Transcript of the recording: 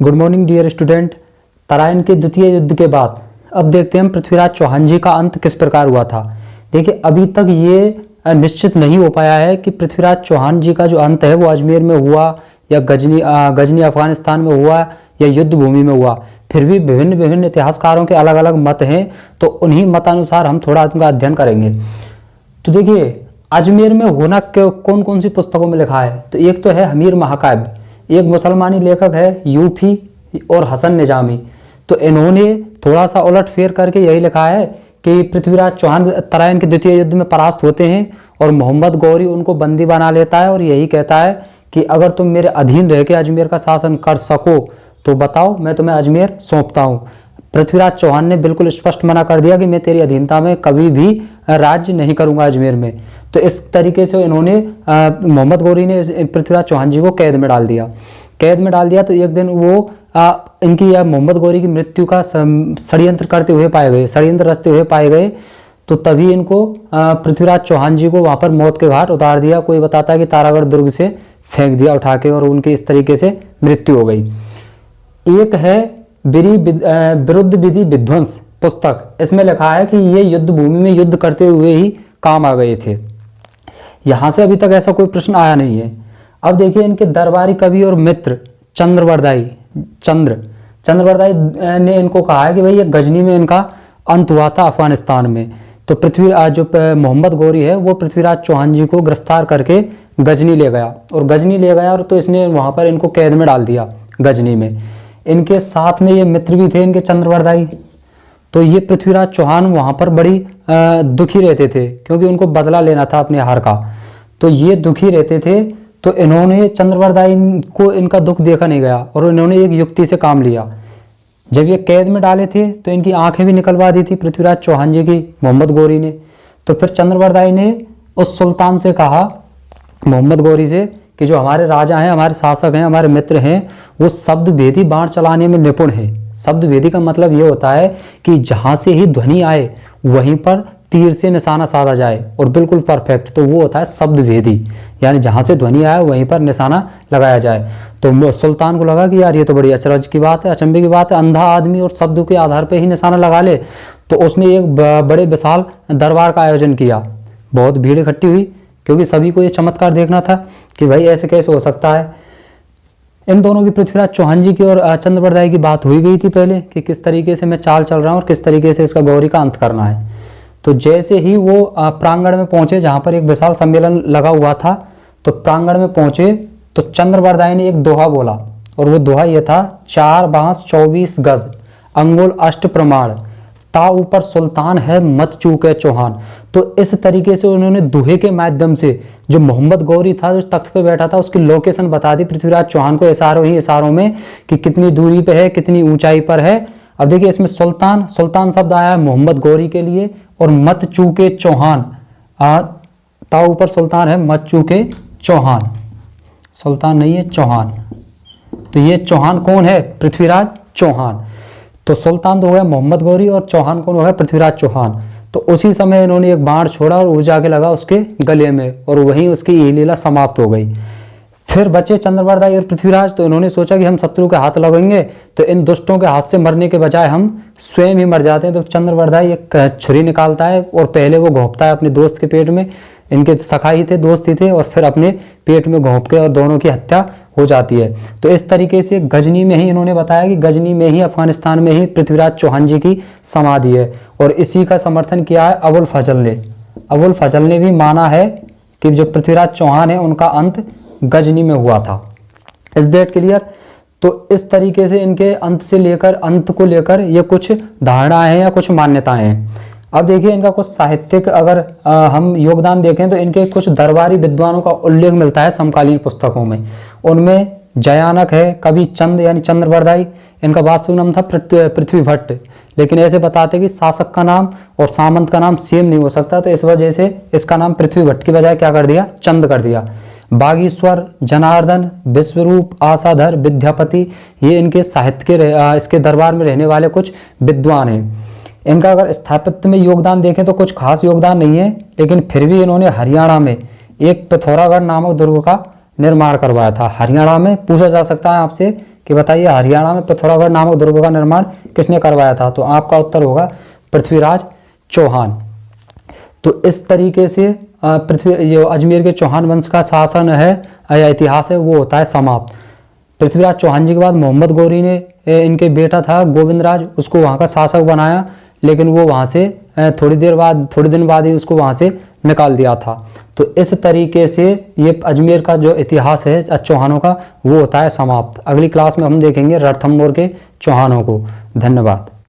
Good morning dear student. Tarain के द्वितीय युद्ध के बाद अब देखते हैं हम पृथ्वीराज चौहान जी का अंत किस प्रकार हुआ था। देखिए, अभी तक ये निश्चित नहीं हो पाया है कि पृथ्वीराज चौहान जी का जो अंत है वो अजमेर में हुआ या गजनी अफगानिस्तान में हुआ या युद्ध भूमि में हुआ। फिर भी विभिन्न विभिन्न इतिहासकारों के अलग अलग मत हैं, तो उन्हीं मतानुसार हम थोड़ा उनका अध्ययन करेंगे। तो देखिए, अजमेर में होना कौन कौन सी पुस्तकों में लिखा है, तो एक तो है हमीर महाकाव्य, एक मुसलमानी लेखक है यूफी और हसन निजामी। तो इन्होंने थोड़ा सा उलट फेर करके यही लिखा है कि पृथ्वीराज चौहान तराइन के द्वितीय युद्ध में परास्त होते हैं और मोहम्मद गौरी उनको बंदी बना लेता है और यही कहता है कि अगर तुम मेरे अधीन रह के अजमेर का शासन कर सको तो बताओ, मैं तुम्हें अजमेर सौंपता हूँ। पृथ्वीराज चौहान ने बिल्कुल स्पष्ट मना कर दिया कि मैं तेरी अधीनता में कभी भी राज्य नहीं करूंगा अजमेर में। तो इस तरीके से इन्होंने मोहम्मद गौरी ने पृथ्वीराज चौहान जी को कैद में डाल दिया। तो एक दिन वो इनकी या मोहम्मद गौरी की मृत्यु का षड्यंत्र करते हुए पाए गए, षड्यंत्र रचते हुए पाए गए। तो तभी इनको पृथ्वीराज चौहान जी को वहां पर मौत के घाट उतार दिया। कोई बताता है कि तारागढ़ दुर्ग से फेंक दिया उठा के, और उनकी इस तरीके से मृत्यु हो गई। एक है विरुद्ध विधि विध्वंस पुस्तक, इसमें लिखा है कि ये युद्ध भूमि में युद्ध करते हुए ही काम आ गए थे। यहां से अभी तक ऐसा कोई प्रश्न आया नहीं है। अब देखिए, इनके दरबारी कवि और मित्र चंद्रबरदाई ने इनको कहा है कि भाई ये गजनी में इनका अंत हुआ था अफगानिस्तान में। तो जो मोहम्मद गौरी है वो पृथ्वीराज चौहान जी को गिरफ्तार करके गजनी ले गया और तो इसने वहां पर इनको कैद में डाल दिया गजनी में। इनके साथ में ये मित्र भी थे इनके चंद्रबरदाई। तो ये पृथ्वीराज चौहान वहां पर बड़ी दुखी रहते थे क्योंकि उनको बदला लेना था अपने हार का। तो ये दुखी रहते थे, तो इन्होंने चंद्रबरदाई को इनका दुख देखा नहीं गया और इन्होंने एक युक्ति से काम लिया। जब ये कैद में डाले थे तो इनकी आंखें भी निकलवा दी थी पृथ्वीराज चौहान जी की मोहम्मद गौरी ने। तो फिर चंद्रबरदाई ने उस सुल्तान से कहा, मोहम्मद गौरी से, कि जो हमारे राजा हैं, हमारे शासक हैं, हमारे मित्र हैं, वो शब्द भेदी बाण चलाने में निपुण है। शब्द भेदी का मतलब ये होता है कि जहां से ही ध्वनि आए वहीं पर तीर से निशाना साधा जाए और बिल्कुल परफेक्ट। तो वो होता है शब्द भेदी, यानी जहां से ध्वनि आए वहीं पर निशाना लगाया जाए। तो सुल्तान को लगा कि यार ये तो बड़ी अचरज की बात है, अचंभे की बात है, अंधा आदमी और शब्द के आधार पर ही निशाना लगा ले। तो उसने एक बड़े विशाल दरबार का आयोजन किया। बहुत भीड़ इकट्ठी हुई क्योंकि सभी को ये चमत्कार देखना था कि भाई ऐसे कैसे हो सकता है। इन दोनों की, पृथ्वीराज चौहान जी की और चंद्रबरदाई की, बात हुई गई थी पहले कि किस तरीके से मैं चाल चल रहा हूँ और किस तरीके से इसका गौरी का अंत करना है। तो जैसे ही वो प्रांगण में पहुंचे जहां पर एक विशाल सम्मेलन लगा हुआ था, तो प्रांगण में पहुंचे तो चंद्रबरदाई ने एक दोहा बोला और वो दोहा ये था, 4 बांस 24 गज अंगुल अष्ट प्रमाण, ता ऊपर सुल्तान है मत चूके चौहान। तो इस तरीके से उन्होंने दोहे के माध्यम से जो मोहम्मद गौरी था, जो तख्त पे बैठा था, उसकी लोकेशन बता दी पृथ्वीराज चौहान को इशारों में कि कितनी दूरी पे है, कितनी ऊंचाई पर है। अब देखिए, इसमें सुल्तान शब्द आया है मोहम्मद गौरी के लिए, और मत चूके चौहान, ता ऊपर सुल्तान है मत चूके चौहान, सुल्तान नहीं है चौहान। तो ये चौहान कौन है? पृथ्वीराज चौहान। तो सुल्तान तो हो गया मोहम्मद गौरी और चौहान कौन हो गया? पृथ्वीराज चौहान। तो उसी समय इन्होंने एक बाण छोड़ा और वो जाके लगा उसके गले में, और वहीं उसकी ये लीला समाप्त हो गई। फिर बचे चंद्रबरदाई और पृथ्वीराज। तो इन्होंने सोचा कि हम शत्रु के हाथ लगेंगे तो इन दुष्टों के हाथ से मरने के बजाय हम स्वयं ही मर जाते हैं। तो चंद्रबरदाई एक छुरी निकालता है और पहले वो घोंपता है अपने दोस्त के पेट में, इनके सखा ही थे, दोस्त ही थे, और फिर अपने पेट में घोंप के और दोनों की हत्या हो जाती है। तो इस तरीके से गजनी में ही इन्होंने बताया कि गजनी में ही, अफगानिस्तान में ही पृथ्वीराज चौहान जी की समाधि है। और इसी का समर्थन किया है अबुल फजल ने भी माना है कि जो पृथ्वीराज चौहान है उनका अंत गजनी में हुआ था। Is that clear? तो इस तरीके से इनके अंत को लेकर ये कुछ धारणाएं हैं या कुछ मान्यताएं हैं। अब देखिए, इनका कुछ साहित्यिक अगर हम योगदान देखें तो इनके कुछ दरबारी विद्वानों का उल्लेख मिलता है समकालीन पुस्तकों में। उनमें जयानक है, कवि चंद यानी चंद्रबरदाई, इनका वास्तविक नाम था पृथ्वी भट्ट, लेकिन ऐसे बताते कि शासक का नाम और सामंत का नाम सेम नहीं हो सकता, तो इस वजह से इसका नाम पृथ्वी भट्ट की बजाय क्या कर दिया? चंद कर दिया। बागीश्वर, जनार्दन, विश्वरूप, आशाधर, विद्यापति, ये इनके साहित्य के इसके दरबार में रहने वाले कुछ विद्वान हैं। इनका अगर स्थापत्य में योगदान देखें तो कुछ खास योगदान नहीं है, लेकिन फिर भी इन्होंने हरियाणा में एक पिथौरागढ़ नामक दुर्ग का निर्माण करवाया था? हरियाणा में पूछा जा सकता है आपसे कि बताइए हरियाणा में पिथौरागढ़ नामक दुर्ग का निर्माण किसने करवाया था? तो आपका उत्तर होगा पृथ्वीराज चौहान। तो इस तरीके से पृथ्वी जो अजमेर के चौहान वंश का शासन है या इतिहास है वो होता है समाप्त। पृथ्वीराज चौहान जी के बाद मोहम्मद गौरी ने इनके बेटा था गोविंद राज, उसको वहाँ का शासक बनाया, लेकिन वो वहाँ से थोड़ी दिन बाद ही उसको वहाँ से निकाल दिया था। तो इस तरीके से ये अजमेर का जो इतिहास है चौहानों का वो होता है समाप्त। अगली क्लास में हम देखेंगे रणथंभौर के चौहानों को। धन्यवाद।